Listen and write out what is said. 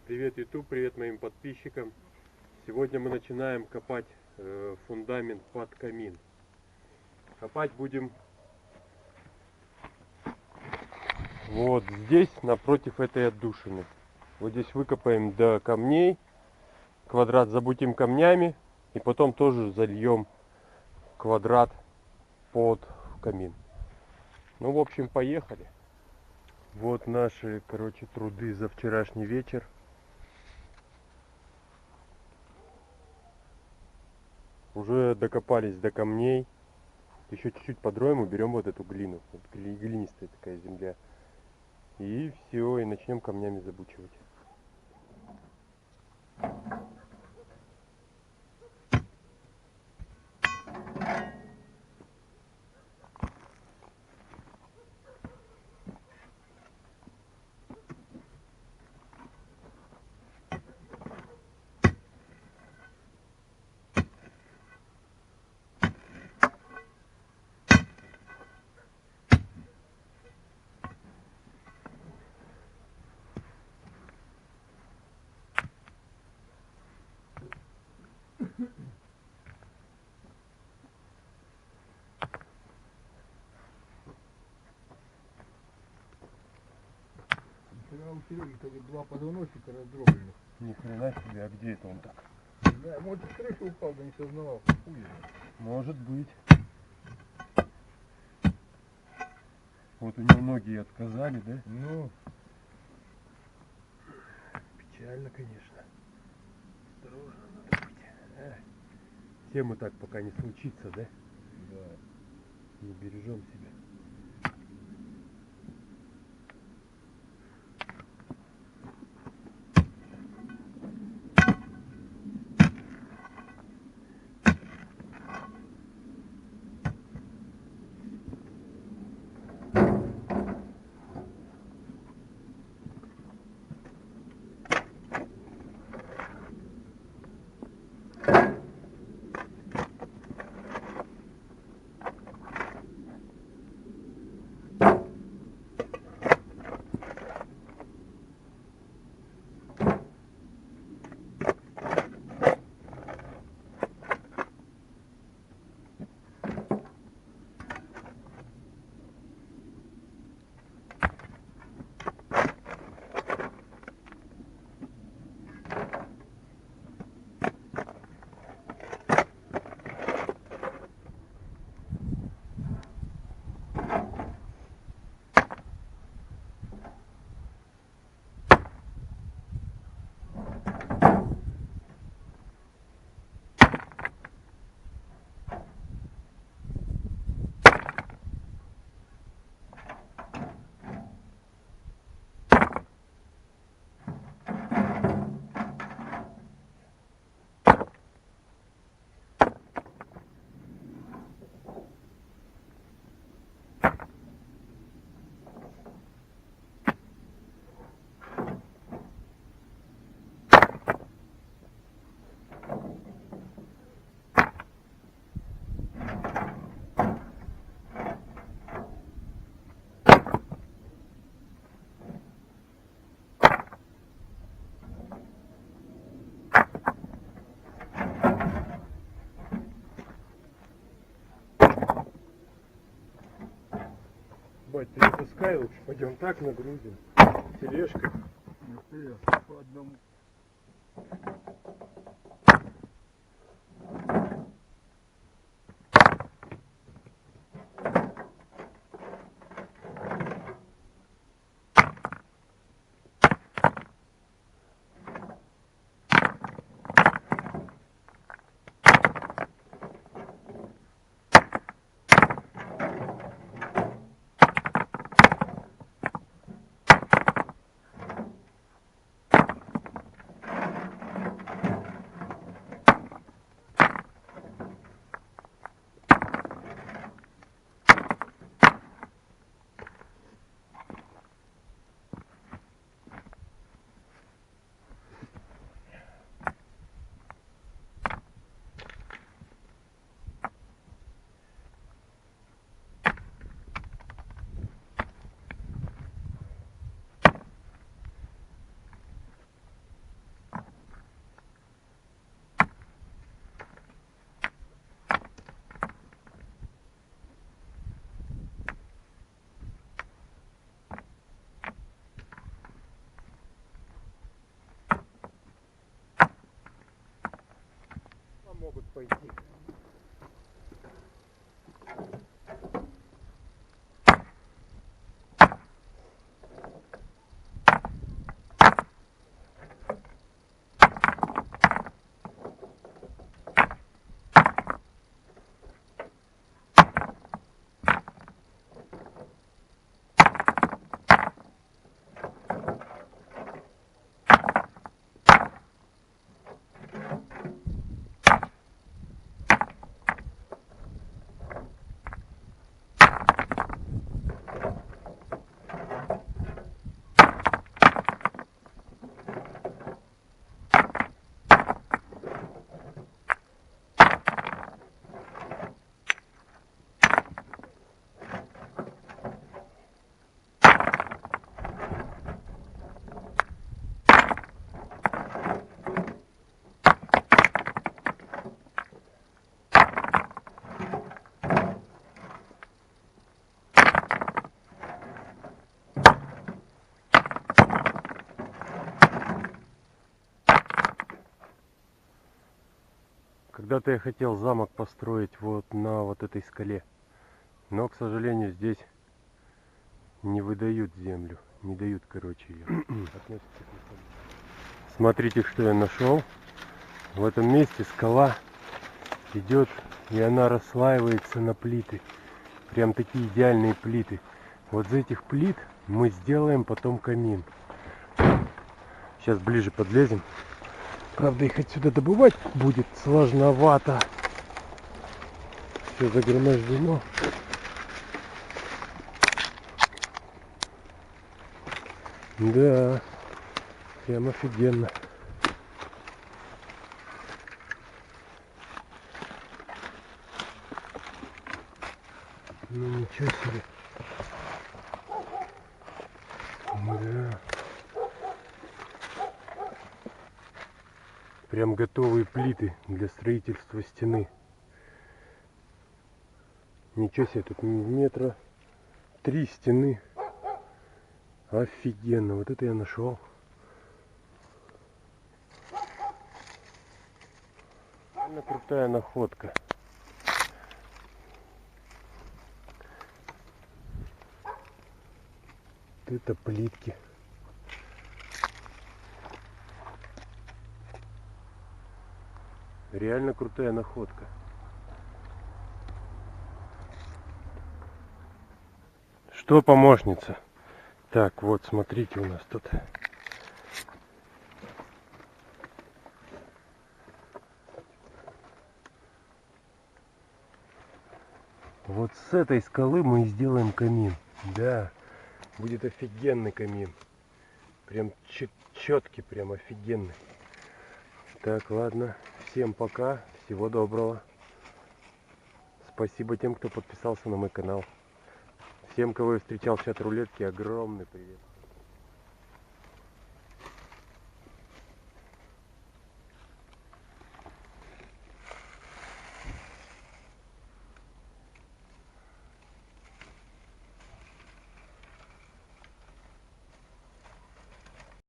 Привет, YouTube, привет моим подписчикам. Сегодня мы начинаем копать фундамент под камин. Копать будем вот здесь, напротив этой отдушины. Вот здесь выкопаем до камней, квадрат забутим камнями, и потом тоже зальем квадрат под камин. Ну, в общем, поехали. Вот наши, труды за вчерашний вечер. Уже докопались до камней. Еще чуть-чуть подроем, уберем вот эту глину. Вот глинистая такая земля. И все, и начнем камнями забучивать. Вчера у Сереги два позвоночника раздробленных. Ни хрена себе, а где это он так? Да, может с крыши упал, да не сознавал. Хуй. Может быть. Вот у него ноги отказали, да? Ну, печально, конечно. Осторожно надо быть. Все мы так, пока не случится, да? Да. Не бережем себя. Бать, ты не пускай лучше, пойдем так нагрузим. Тележкой. Ну, по одному. пойти. Когда-то я хотел замок построить вот на вот этой скале, но, к сожалению, здесь не выдают землю, не дают, короче, ее. Смотрите, что я нашел. В этом месте скала идет, и она расслаивается на плиты. Прям такие идеальные плиты. Вот из этих плит мы сделаем потом камин. Сейчас ближе подлезем. Правда, их отсюда добывать будет сложновато. Все загромождено. Да, прям офигенно. Ну ничего себе. Да. Прям готовые плиты для строительства стены. Ничего себе, тут метра 3 стены. Офигенно, вот это я нашел. Реально крутая находка. Это плитки. Реально крутая находка. Что, помощница? Так, вот, смотрите, у нас тут. Вот с этой скалы мы и сделаем камин. Да, будет офигенный камин. Прям четкий, прям офигенный. Так, ладно. Всем пока. Всего доброго. Спасибо тем, кто подписался на мой канал. Всем, кого я встречал в чат-рулетке, огромный привет.